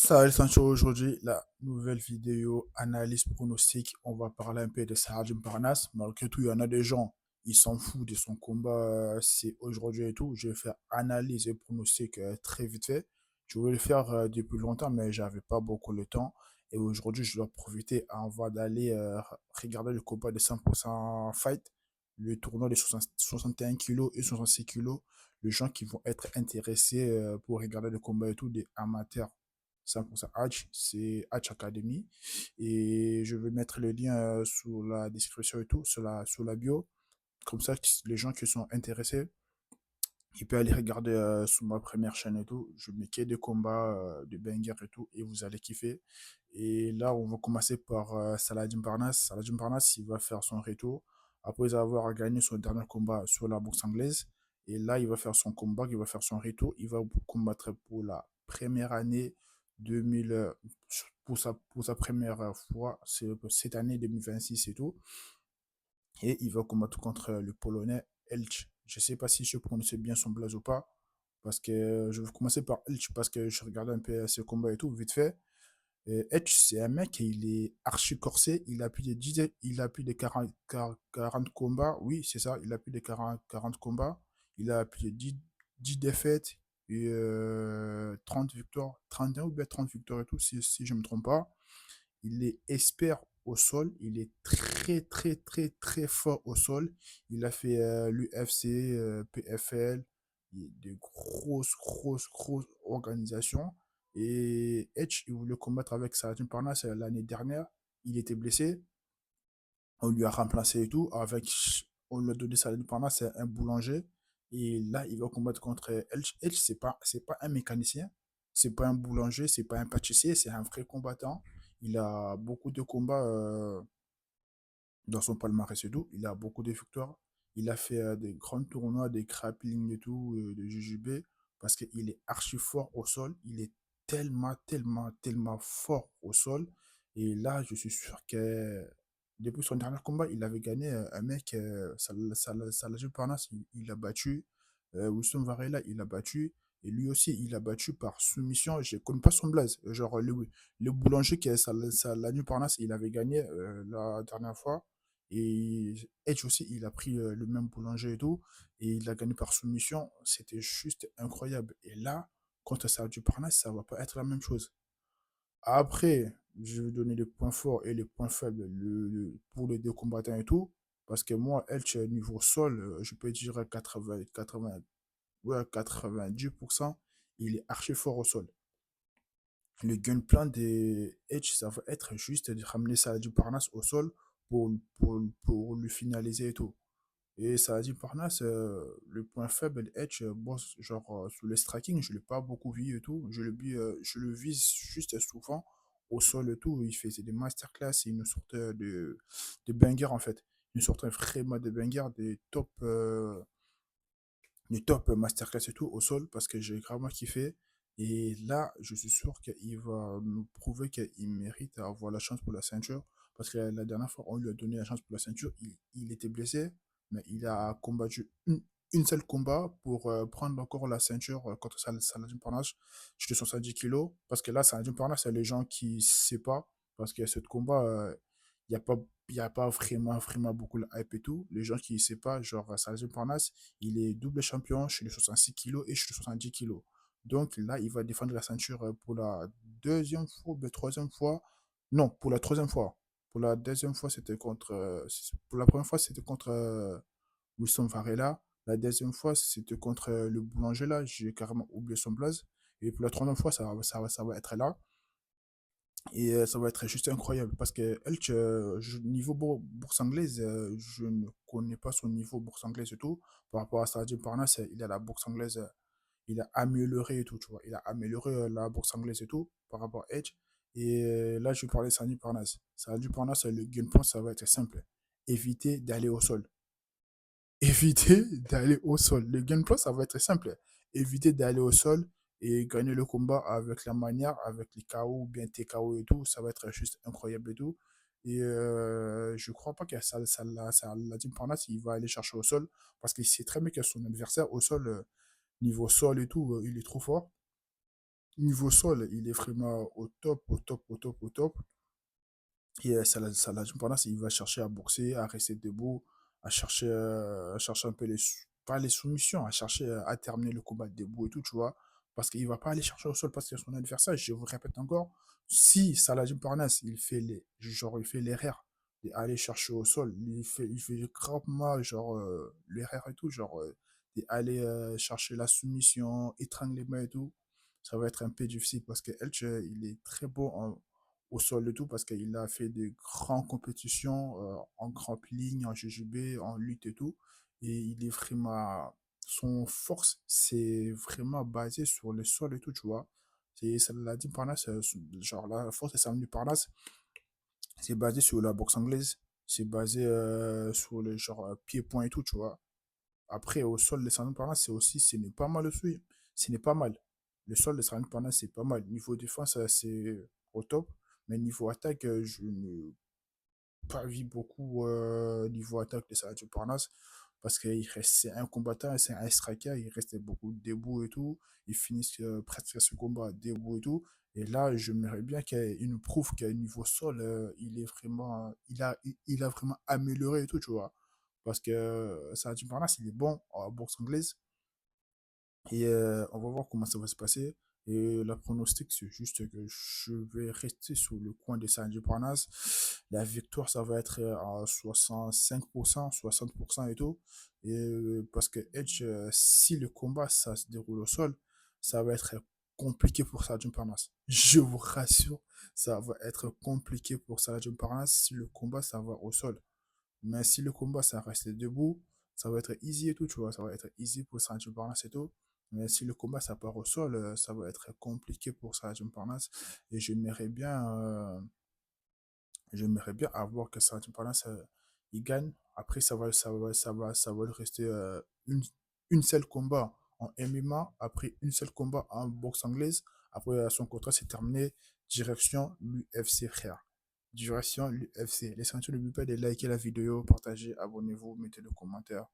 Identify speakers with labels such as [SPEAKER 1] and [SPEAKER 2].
[SPEAKER 1] Salut Sancho, aujourd'hui la nouvelle vidéo analyse pronostic. On va parler un peu de Sergio Parnas. Malgré tout, il y en a des gens, ils s'en foutent de son combat, c'est aujourd'hui et tout. Je vais faire analyse et pronostic très vite fait. Je voulais le faire depuis longtemps, mais j'avais pas beaucoup le temps. Et aujourd'hui, je dois profiter avant d'aller regarder le combat de 100% Fight, le tournoi de 61 kilos et 66 kilos. Les gens qui vont être intéressés pour regarder le combat et tout, des amateurs 100% Hatch, c'est Hatch Academy. Et je vais mettre le lien sous la description et tout, sur la bio. Comme ça, les gens qui sont intéressés, ils peuvent aller regarder sur ma première chaîne et tout. Je mets que des combats, de bangers et tout, et vous allez kiffer. Et là, on va commencer par Saladin Parnas. Saladin Parnas, il va faire son retour après avoir gagné son dernier combat sur la boxe anglaise. Et là, il va faire son combat, il va faire son retour. Il va combattre pour la première année 2000, pour sa première fois, c'est cette année 2026 et tout. Et il va combattre contre le Polonais Elch. Je ne sais pas si je prononce bien son blaze ou pas. Parce que je vais commencer par Elch parce que je regardais un peu ses combats et tout, vite fait. Elch, c'est un mec, il est archi corsé. Il a plus de 10, il a plus de 40 combats. Oui, c'est ça. Il a plus de 40 combats. Il a plus de 10 défaites et 30 victoires. 31 ou bien 30 victoires et tout, si je ne me trompe pas. Il est expert au sol. Il est très, très, très, très fort au sol. Il a fait l'UFC, PFL, de grosses, grosses, grosses organisations. Et Edge, il voulait combattre avec Saladin Parnas l'année dernière. Il était blessé. On lui a remplacé et tout. On lui a donné Saladin Parnas, c'est un boulanger. Et là, il va combattre contre Edge. Edge, c'est pas un mécanicien. C'est pas un boulanger. C'est pas un pâtissier. C'est un vrai combattant. Il a beaucoup de combats dans son palmarès et tout. Il a beaucoup de victoires. Il a fait des grands tournois, des grappling et tout, de JJB, parce qu'il est archi fort au sol. Il est tellement, tellement, tellement fort au sol. Et là, je suis sûr que depuis son dernier combat, il avait gagné un mec, Saladin Parnas, il a battu. Wilson Varela, il a battu. Et lui aussi, il a battu par soumission. Je ne connais pas son blaze. Genre, le boulanger qui est Saladin Parnas, il avait gagné la dernière fois. Et Edge aussi, il a pris le même boulanger et tout. Et il a gagné par soumission. C'était juste incroyable. Et là, contre Sergio Parnas, ça va pas être la même chose. Après, je vais donner les points forts et les points faibles pour les deux combattants et tout. Parce que moi, Edge, niveau sol, je peux dire 80, 80, ouais, 90%, il est archi fort au sol. Le game plan des Edge, ça va être juste de ramener Saladin Parnas au sol pour le finaliser et tout. Et Saladin Parnas, le point faible d'Edge, bon, genre sur le striking, je ne l'ai pas beaucoup vu et tout. Je le vise juste souvent au sol et tout. Il faisait des masterclass et une sorte de banger en fait. Une sorte vraiment de banger, des top masterclass et tout au sol parce que j'ai gravement kiffé. Et là, je suis sûr qu'il va nous prouver qu'il mérite d'avoir la chance pour la ceinture. Parce que la dernière fois, on lui a donné la chance pour la ceinture. Il était blessé, mais il a combattu une seule combat pour prendre encore la ceinture contre Saladin Parnasse. J'étais 70 kilos. Parce que là, Saladin Parnasse, c'est les gens qui ne savent pas. Parce que ce combat, il n'y a pas, y a pas vraiment, vraiment beaucoup de hype et tout. Les gens qui ne savent pas, genre Saladin Parnasse, il est double champion chez les 66 kilos et chez les 70 kilos. Donc là, il va défendre la ceinture pour la deuxième fois, ou la troisième fois. Non, pour la troisième fois. Pour la deuxième fois, c'était contre. Pour la première fois, c'était contre Wilson Varela. La deuxième fois, c'était contre le boulanger là. J'ai carrément oublié son blaze. Et pour la troisième fois, ça va être là. Et ça va être juste incroyable parce que Elch, niveau bourse anglaise, je ne connais pas son niveau bourse anglaise et tout. Par rapport à Sadio Parnas, il a la bourse anglaise, il a amélioré et tout, tu vois. Il a amélioré la bourse anglaise et tout par rapport à Edge. Et là, je vais parler de Sadio Parnas. Sadio Parnas, le game plan, ça va être simple. Éviter d'aller au sol. Éviter d'aller au sol. Le game plan, ça va être simple. Éviter d'aller au sol et gagner le combat avec la manière, avec les KO ou bien TKO et tout. Ça va être juste incroyable et tout. Et je crois pas que la Team Parnas, il va aller chercher au sol parce qu'il sait très bien que son adversaire au sol, niveau sol et tout, il est trop fort. Niveau sol, il est vraiment au top, au top, au top, au top. Et Salah Djimpanas, il va chercher à boxer, à rester debout, à chercher un peu pas les soumissions, à chercher à terminer le combat debout et tout, tu vois. Parce qu'il va pas aller chercher au sol parce que son adversaire, je vous répète encore, si Salah Djimpanas, il fait l'erreur d'aller chercher au sol, il fait gravement, genre, l'erreur et tout, genre, d'aller chercher la soumission, étrangler les mains et tout, ça va être un peu difficile parce que Elche, il est très beau au sol et tout parce qu'il a fait des grandes compétitions en grappling, en JJB, en lutte et tout. Et il est vraiment. Son force, c'est vraiment basé sur le sol et tout, tu vois. Ça l'a dit Parnasse, genre la force de Samuel Parnasse, c'est basé sur la boxe anglaise. C'est basé sur le genre pied-point et tout, tu vois. Après, au sol, les Samuel Parnasse, ce n'est pas mal aussi. Ce n'est pas mal. Le sol de Samuel Parnasse, c'est pas mal. Niveau défense, c'est au top. Mais niveau attaque, je ne pas vu beaucoup niveau attaque de Sadio Parnasse parce que c'est un combattant, c'est un striker, il restait beaucoup debout et tout. Il finit presque ce combat debout et tout. Et là, j'aimerais bien qu'il nous prouve qu'à niveau sol, il est vraiment, il a vraiment amélioré et tout, tu vois. Parce que Sadio Parnasse, il est bon en boxe anglaise, et on va voir comment ça va se passer. Et la pronostic, c'est juste que je vais rester sur le coin de Sanji Parnasse. La victoire, ça va être à 65%, 60% et tout. Et parce que Edge, si le combat, ça se déroule au sol, ça va être compliqué pour Sanji Parnasse. Je vous rassure, ça va être compliqué pour Sanji Parnasse si le combat, ça va au sol. Mais si le combat, ça reste debout, ça va être easy et tout, tu vois. Ça va être easy pour Sergio Parnas et tout. Mais si le combat, ça part au sol, ça va être compliqué pour Sergio Parnas. Et j'aimerais bien avoir que Sergio Parnas, il gagne. Après, ça va lui rester une seule combat en MMA. Après, une seule combat en boxe anglaise. Après, son contrat, c'est terminé. Direction l'UFC, frère. Direction l'UFC. Laissez-moi n'oubliez pas de liker la vidéo, partager, abonnez-vous, mettez le commentaire.